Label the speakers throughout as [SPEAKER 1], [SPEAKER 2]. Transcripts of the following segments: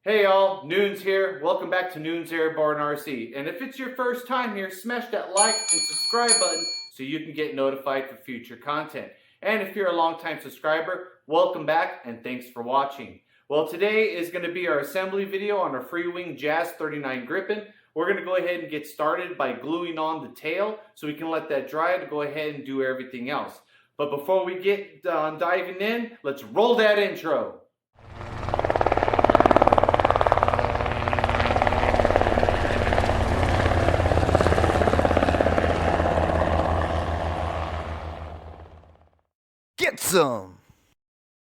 [SPEAKER 1] Hey y'all, Noons here. Welcome back to Noons Airborne RC. And if it's your first time here, smash that like and subscribe button so you can get notified for future content. And if you're a longtime subscriber, welcome back and thanks for watching. Well, today is going to be our assembly video on our Freewing JAS-39 Gripen. We're going to go ahead and get started by gluing on the tail so we can let that dry to go ahead and do everything else. But before we get diving in, let's roll that intro.
[SPEAKER 2] Get some!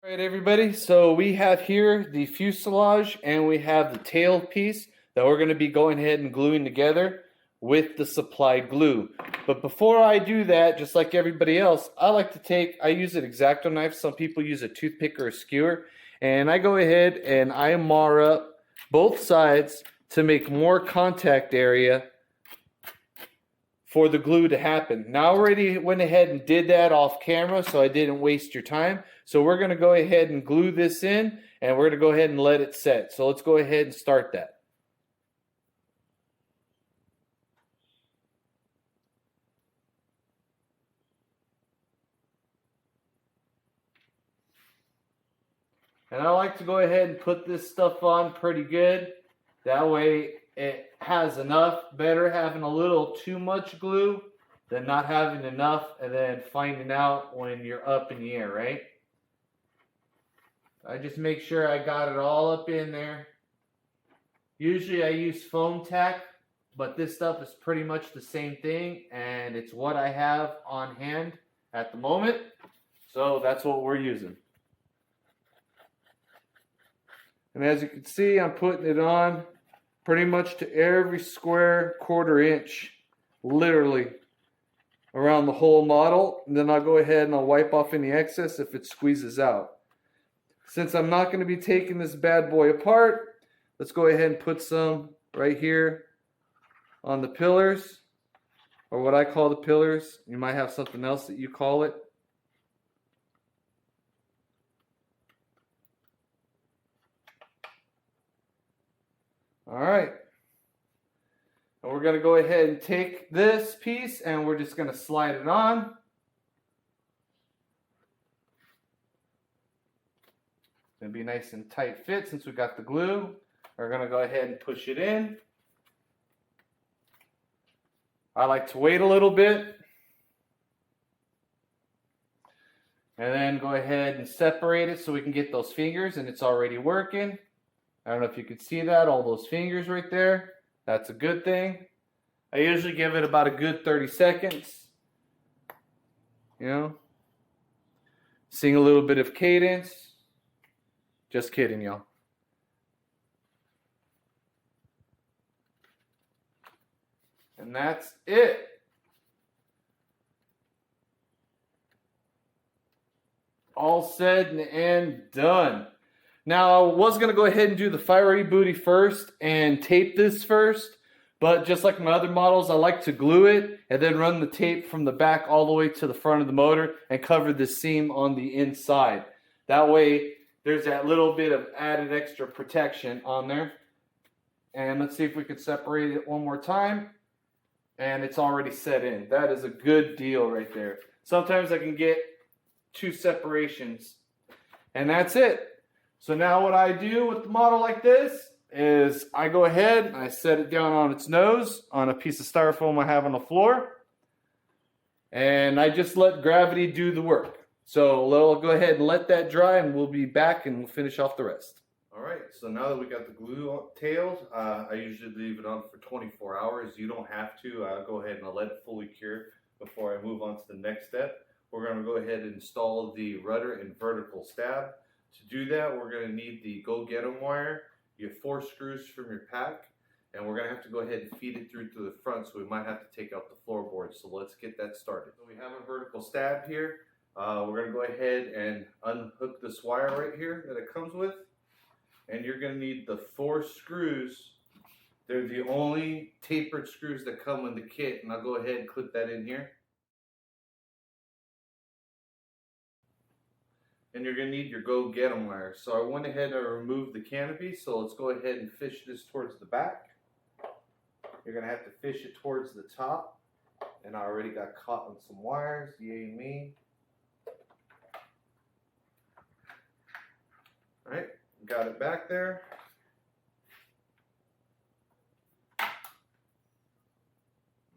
[SPEAKER 1] Alright everybody, so we have here the fuselage and we have the tail piece that we're going to be going ahead and gluing together with the supplied glue. But before I do that, just like everybody else, I use an X-Acto knife. Some people use a toothpick or a skewer. And I go ahead and I mar up both sides to make more contact area for the glue to happen. Now I already went ahead and did that off camera, so I didn't waste your time. So we're going to go ahead and glue this in, and we're going to go ahead and let it set. So let's go ahead and start that. And I like to go ahead and put this stuff on pretty good. That way it has enough. Better having a little too much glue than not having enough and then finding out when you're up in the air, right? I just make sure I got it all up in there. Usually I use foam tack, but this stuff is pretty much the same thing, and it's what I have on hand at the moment. So that's what we're using. And as you can see, I'm putting it on pretty much to every square quarter-inch, literally, around the whole model. And then I'll go ahead and I'll wipe off any excess if it squeezes out. Since I'm not going to be taking this bad boy apart, let's go ahead and put some right here on the pillars, or what I call the pillars. You might have something else that you call it. All right, and we're going to go ahead and take this piece and we're just going to slide it on. It's going to be nice and tight fit since we got the glue. We're going to go ahead and push it in. I like to wait a little bit and then go ahead and separate it so we can get those fingers, and it's already working. I don't know if you can see that, all those fingers right there. That's a good thing. I usually give it about a good 30 seconds. You know, sing a little bit of cadence. Just kidding, y'all. And that's it. All said and done. Now, I was going to go ahead and do the fiery booty first and tape this first, but just like my other models, I like to glue it and then run the tape from the back all the way to the front of the motor and cover the seam on the inside. That way, there's that little bit of added extra protection on there. And let's see if we can separate it one more time. And it's already set in. That is a good deal right there. Sometimes I can get 2 separations. And that's it. So now what I do with the model like this is I go ahead and I set it down on its nose on a piece of styrofoam I have on the floor. And I just let gravity do the work. So we'll go ahead and let that dry and we'll be back and we'll finish off the rest. Alright, so now that we got the glue tailed, I usually leave it on for 24 hours. You don't have to. I'll go ahead and I'll let it fully cure before I move on to the next step. We're going to go ahead and install the rudder and vertical stab. To do that, we're going to need the go-get-em wire. You have 4 screws from your pack, and we're going to have to go ahead and feed it through to the front, so we might have to take out the floorboard. So let's get that started. So we have a vertical stab here. We're going to go ahead and unhook this wire right here that it comes with, and you're going to need the 4 screws. They're the only tapered screws that come in the kit, and I'll go ahead and clip that in here. and you're going to need your go-get-em wire. So I went ahead and removed the canopy, so let's go ahead and fish this towards the back. You're going to have to fish it towards the top, and I already got caught on some wires, yay me. Alright, got it back there. I'm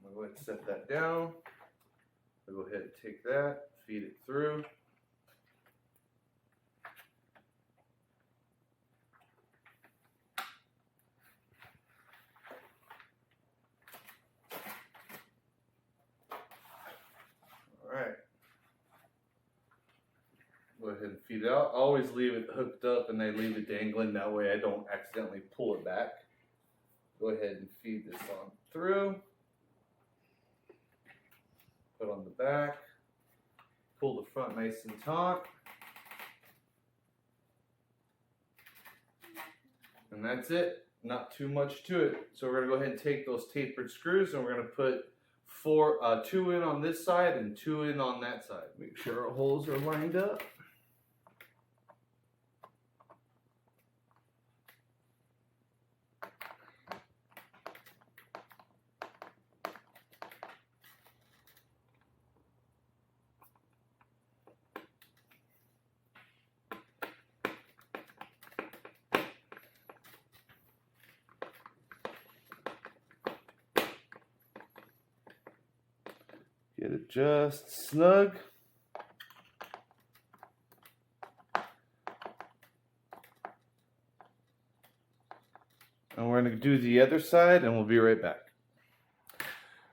[SPEAKER 1] going to go ahead and set that down. I'll go ahead and take that, feed it through. Alright. Go ahead and feed it out. I always leave it hooked up and I leave it dangling. That way I don't accidentally pull it back. Go ahead and feed this on through. Put on the back. Pull the front nice and taut. And that's it. Not too much to it. So we're going to go ahead and take those tapered screws and we're going to put two in on this side and 2 in on that side. Make sure our holes are lined up. Get it just snug. And we're going to do the other side and we'll be right back.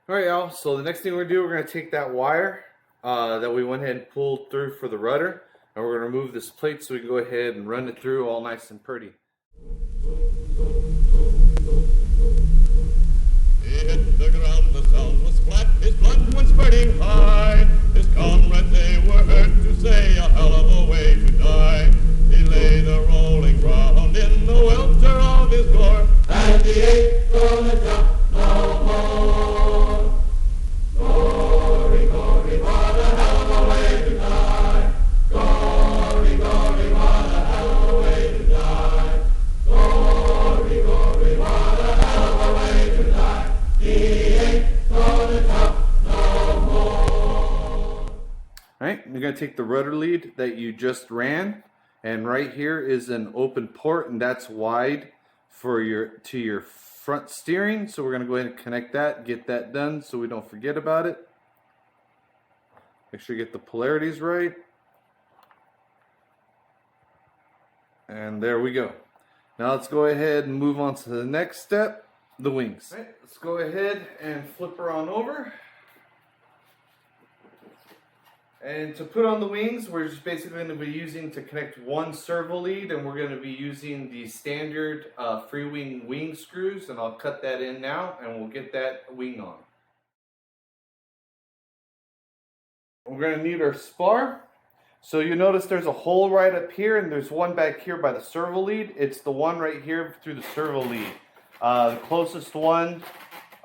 [SPEAKER 1] Alright y'all, so the next thing we're going to do, we're going to take that wire that we went ahead and pulled through for the rudder, and we're going to remove this plate so we can go ahead and run it through all nice and pretty.
[SPEAKER 2] Hit the ground, the sound was flat, his blood went spurting high. His comrades, they were heard to say, a hell of a way to die. He lay the rolling ground in the welter of his gore, and he ain't gonna jump no more. Gory, gory, what a hell of a way to die. Gory, gory, what a hell of a way to die. Gory, gory, what a hell of a way to die. He ain't gonna jump no more.
[SPEAKER 1] Alright, you're going to take the rudder lead that you just ran, and right here is an open port, and that's wide for your front steering. So we're going to go ahead and connect that, get that done so we don't forget about it. Make sure you get the polarities right. And there we go. Now let's go ahead and move on to the next step, the wings. All right, let's go ahead and flip her on over. And to put on the wings, we're just basically going to be using to connect one servo lead, and we're going to be using the standard Freewing wing screws, and I'll cut that in now and we'll get that wing on. We're going to need our spar. So you notice there's a hole right up here, and there's one back here by the servo lead. It's the one right here through the servo lead. The closest one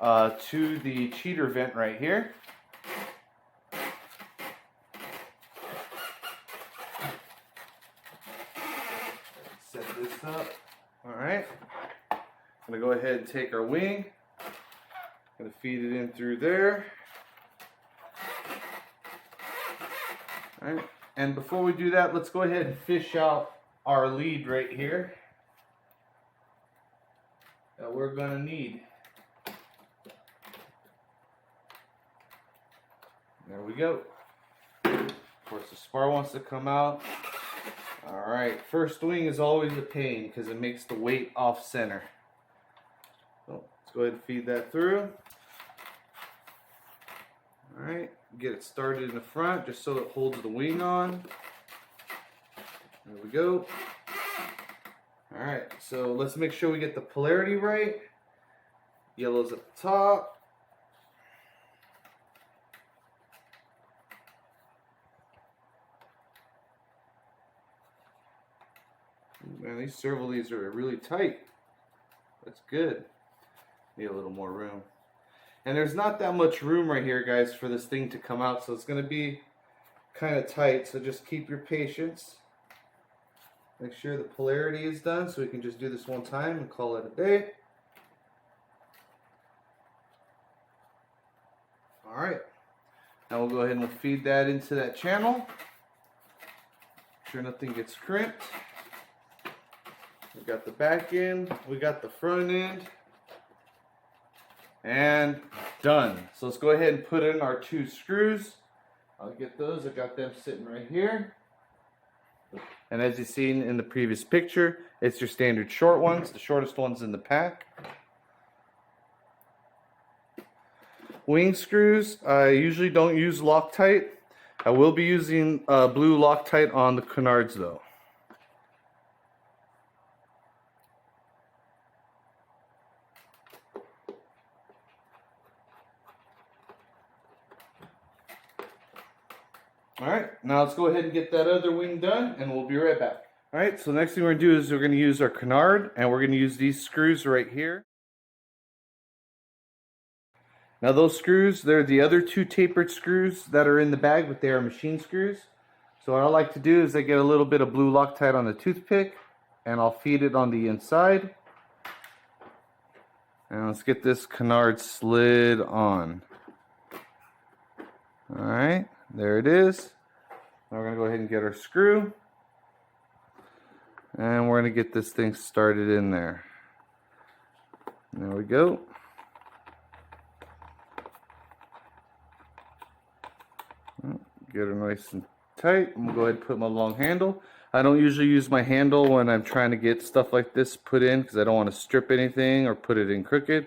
[SPEAKER 1] to the cheater vent right here. Set this up. Alright. I'm going to go ahead and take our wing. Going to feed it in through there. Alright. And before we do that, let's go ahead and fish out our lead right here that we're going to need. There we go. Of course, the spar wants to come out. Alright, first wing is always a pain because it makes the weight off center. So let's go ahead and feed that through. Alright, get it started in the front just so it holds the wing on. There we go. Alright, so let's make sure we get the polarity right. Yellow's at the top. Man, these servo leads are really tight. That's good. Need a little more room. And there's not that much room right here, guys, for this thing to come out, so it's going to be kind of tight, so just keep your patience. Make sure the polarity is done so we can just do this one time and call it a day. Alright, now we'll go ahead and we'll feed that into that channel. Make sure nothing gets crimped. We got the back end, we got the front end, and done. So let's go ahead and put in our 2 screws. I'll get those, I got them sitting right here. And as you've seen in the previous picture, it's your standard short ones, the shortest ones in the pack. Wing screws, I usually don't use Loctite. I will be using blue Loctite on the Canards though. Alright, now let's go ahead and get that other wing done and we'll be right back. Alright, so the next thing we're going to do is we're going to use our Canard and we're going to use these screws right here. Now those screws, they're the other 2 tapered screws that are in the bag, but they are machine screws. So what I like to do is I get a little bit of blue Loctite on the toothpick and I'll feed it on the inside. And let's get this Canard slid on. Alright. There it is. Now we're going to go ahead and get our screw. And we're going to get this thing started in there. There we go. Get her nice and tight. I'm going to go ahead and put my long handle. I don't usually use my handle when I'm trying to get stuff like this put in because I don't want to strip anything or put it in crooked.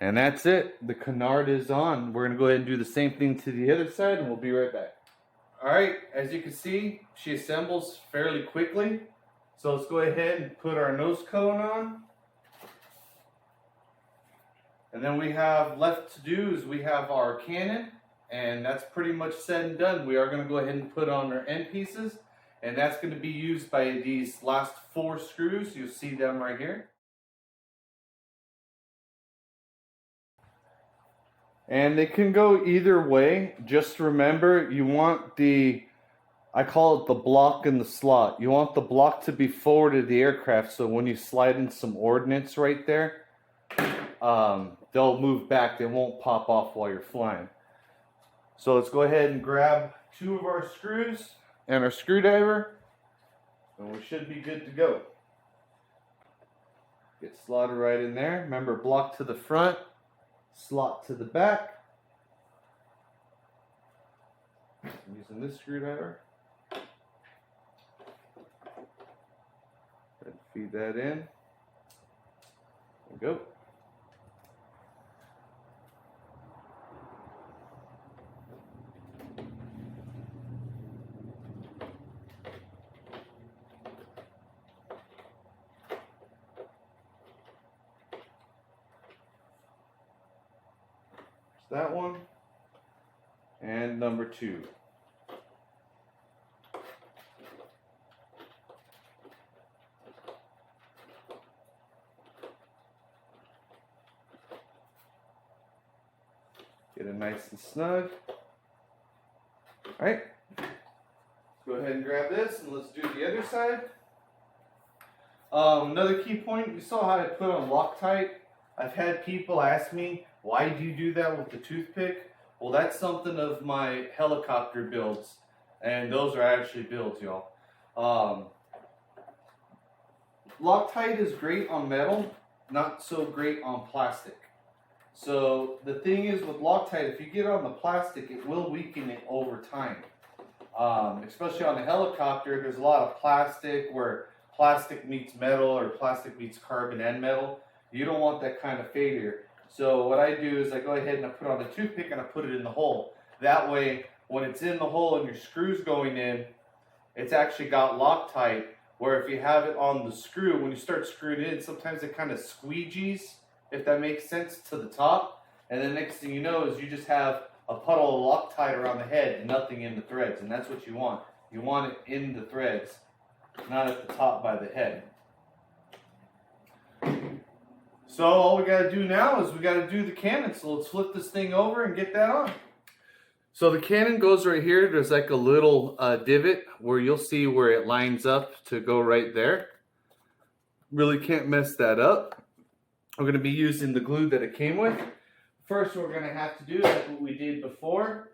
[SPEAKER 1] And that's it. The Canard is on. We're going to go ahead and do the same thing to the other side and we'll be right back. Alright, as you can see, she assembles fairly quickly. So let's go ahead and put our nose cone on. And then we have left to do is we have our cannon. And that's pretty much said and done. We are going to go ahead and put on our end pieces. And that's going to be used by these last 4 screws. You'll see them right here. And they can go either way. Just remember, you want the, I call it the block and the slot. You want the block to be forward of the aircraft so when you slide in some ordnance right there, they'll move back. They won't pop off while you're flying. So let's go ahead and grab 2 of our screws and our screwdriver, and we should be good to go. Get slotted right in there. Remember, block to the front, slot to the back. I'm using this screwdriver. Feed that in. There we go. That one and number 2. Get it nice and snug. All right, let's go ahead and grab this and let's do the other side. Another key point, you saw how I put on Loctite. I've had people ask me, why do you do that with the toothpick? Well, that's something of my helicopter builds. And those are actually builds, y'all. Loctite is great on metal, not so great on plastic. So the thing is with Loctite, if you get on the plastic, it will weaken it over time. Especially on a helicopter, there's a lot of plastic where plastic meets metal or plastic meets carbon and metal. You don't want that kind of failure. So what I do is I go ahead and I put on the toothpick and I put it in the hole. That way, when it's in the hole and your screw's going in, it's actually got Loctite, where if you have it on the screw, when you start screwing it in, sometimes it kind of squeegees, if that makes sense, to the top. And then next thing you know is you just have a puddle of Loctite around the head and nothing in the threads. And that's what you want. You want it in the threads, not at the top by the head. So all we got to do now is we got to do the cannon. So let's flip this thing over and get that on. So the cannon goes right here. There's like a little divot where you'll see where it lines up to go right there. Really can't mess that up. We're going to be using the glue that it came with. First, what we're going to have to do, like what we did before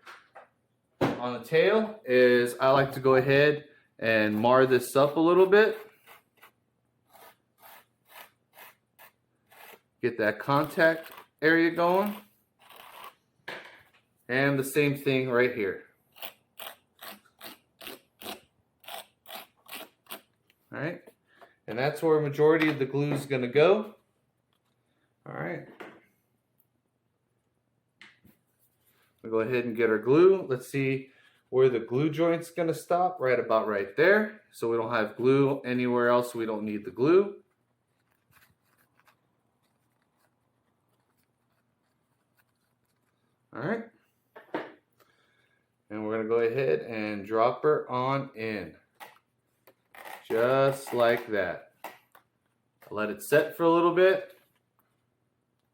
[SPEAKER 1] on the tail, is I like to go ahead and mar this up a little bit. Get that contact area going. And the same thing right here. All right. And that's where a majority of the glue is going to go. All right. We'll go ahead and get our glue. Let's see where the glue joint's going to stop. Right about right there. So we don't have glue anywhere else. We don't need the glue. All right. And we're going to go ahead and drop her on in. Just like that. Let it set for a little bit.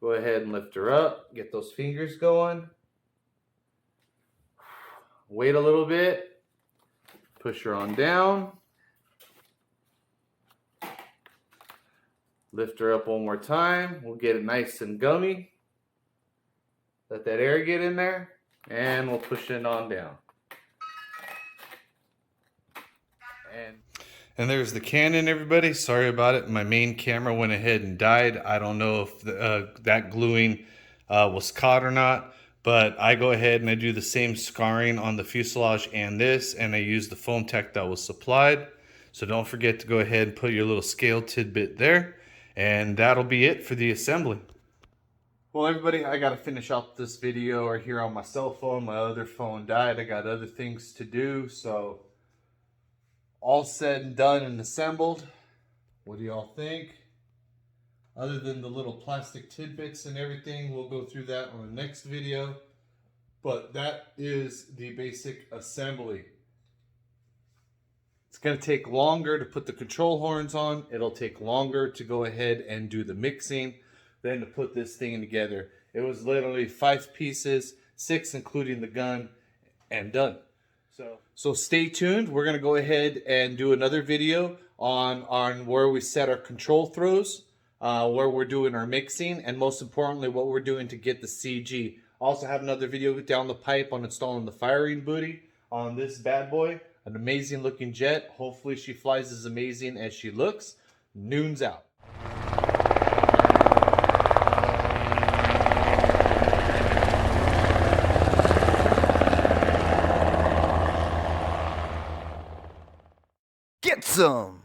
[SPEAKER 1] Go ahead and lift her up. Get those fingers going. Wait a little bit. Push her on down. Lift her up one more time. We'll get it nice and gummy. Let that air get in there. And we'll push it on down. And there's the cannon, everybody. Sorry about it. My main camera went ahead and died. I don't know if that gluing was caught or not. But I go ahead and I do the same scarring on the fuselage and this. And I use the foam tech that was supplied. So don't forget to go ahead and put your little scale tidbit there. And that'll be it for the assembly. Well, everybody, I got to finish out this video right here on my cell phone. My other phone died. I got other things to do. So all said and done and assembled. What do y'all think? Other than the little plastic tidbits and everything, we'll go through that on the next video. But that is the basic assembly. It's going to take longer to put the control horns on. It'll take longer to go ahead and do the mixing than to put this thing together. It was literally 5 pieces, 6 including the gun, and done. So stay tuned. We're going to go ahead and do another video on where we set our control throws, where we're doing our mixing, and most importantly, what we're doing to get the CG. Also have another video down the pipe on installing the firing booty on this bad boy. An amazing looking jet. Hopefully she flies as amazing as she looks. Noons out.
[SPEAKER 3] Get some!